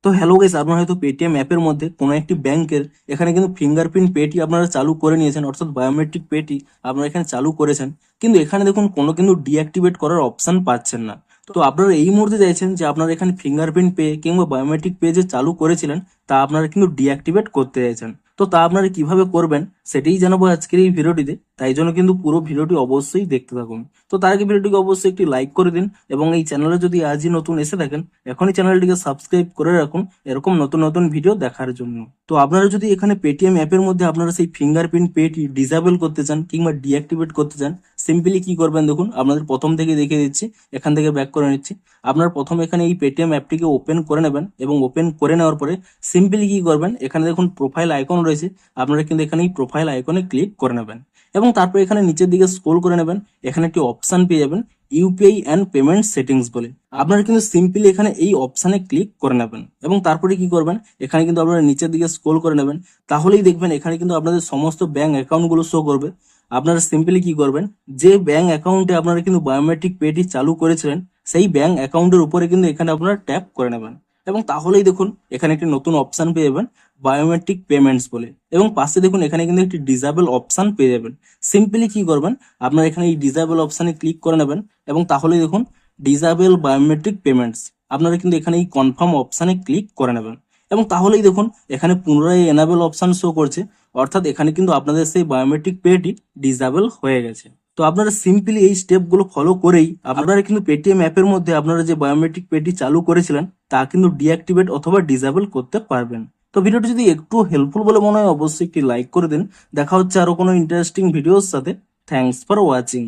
তো hello guys, আপনারা হয়তো পেটিএম অ্যাপের মধ্যে কোনো একটি ব্যাংকের এখানে কিন্তু ফিঙ্গারপ্রিন্ট পেটি আপনারা চালু করে নিয়েছেন, অর্থাৎ বায়োমেট্রিক পেটি আপনারা এখানে চালু করেছেন, কিন্তু এখানে দেখুন কোনো কিন্তু ডিঅ্যাক্টিভেট করার অপশন পাচ্ছেন না। তো আপনারা এই মুহূর্তে চাইছেন যে আপনারা এখানে ফিঙ্গারপ্রিন্ট পে কিংবা বায়োমেট্রিক পে যে চালু করেছিলেন তা আপনারা কিন্তু ডিঅ্যাক্টিভেট করতে চাইছেন। তো তা আপনারা কিভাবে করবেন সেটাই জানাবো আজকের এই ভিডিওটিতে, তাই জন্য কিন্তু পুরো ভিডিওটি অবশ্যই দেখতে থাকুন। তো তার আগে ভিডিওটিকে অবশ্যই একটি লাইক করে দিন এবং এই চ্যানেলে যদি আজই নতুন এসে থাকেন এখনই চ্যানেলটিকে সাবস্ক্রাইব করে রাখুন এরকম নতুন নতুন ভিডিও দেখার জন্য। তো আপনারা যদি এখানে পেটিএম অ্যাপের মধ্যে আপনারা সেই ফিঙ্গারপ্রিন্ট পেটি ডিসেবল করতে চান কিংবা ডিঅ্যাক্টিভেট করতে চান, সিম্পলি কি করবেন দেখুন, আপনাদের প্রথম থেকে দেখিয়ে দিচ্ছি। এখান থেকে ব্যাক করে নিচ্ছি। আপনার প্রথম এখানে এই পেটিএম অ্যাপটিকে ওপেন করে নেবেন এবং ওপেন করে নেওয়ার পরে সিম্পলি কি করবেন, এখানে দেখুন প্রোফাইল আইকন রয়েছে, আপনারা কিন্তু এখানে এই প্রোফাইল আইকনে ক্লিক করে নেবেন এবং তারপর এখানে নিচের দিকে স্ক্রল করে নেবেন। এখানে একটি অপশন পেয়ে যাবেন ইউপিআই অ্যান্ড পেমেন্ট সেটিংস বলে। আপনারা কিন্তু সিম্পলি এখানে এই অপশনে ক্লিক করে নেবেন এবং তারপরে কি করবেন, এখানে কিন্তু আপনারা নিচের দিকে স্ক্রল করে নেবেন। তাহলেই দেখবেন এখানে কিন্তু আপনাদের সমস্ত ব্যাংক অ্যাকাউন্টগুলো শো করবে। আপনারা সিম্পলি কি করবেন, যে ব্যাংক অ্যাকাউন্টে আপনারা কিন্তু বায়োমেট্রিক পেটি চালু করেছিলেন সেই ব্যাংক অ্যাকাউন্টের উপরে কিন্তু এখানে আপনারা ট্যাপ করে নেবেন এবং তাহলেই দেখুন এখানে একটি নতুন অপশন পেয়ে যাবেন বায়োমেট্রিক পেমেন্টস বলে এবং পাশে দেখুন এখানে কিন্তু একটি ডিসেবল অপশন পেয়ে যাবেন। সিম্পলি কি করবেন, আপনারা এখানে এই ডিসেবল অপশনে ক্লিক করে নেবেন এবং তাহলেই দেখুন ডিসেবল বায়োমেট্রিক পেমেন্টস, আপনারা কিন্তু এখানে এই কনফার্ম অপশনে ক্লিক করে নেবেন এবং তাহলেই দেখুন এখানে পুনরায় এনাবেল অপশন শো করছে, অর্থাৎ এখানে কিন্তু আপনাদের সেই বায়োমেট্রিক পেটি ডিসেবল হয়ে গেছে। তো আপনারা সিম্পলি এই স্টেপগুলো ফলো করেই আপনারা কিন্তু পেটিএম অ্যাপের মধ্যে আপনারা যে বায়োমেট্রিক পেটি চালু করেছিলেন তা কিন্তু ডিঅ্যাক্টিভেট অথবা ডিসেবল করতে পারবেন। তো ভিডিওটি যদি একটু হেল্পফুল বলে মনে হয় অবশ্যই একটি লাইক করে দিন। দেখা হচ্ছে আরো কোনো ইন্টারেস্টিং ভিডিওর সাথে। Thanks for watching.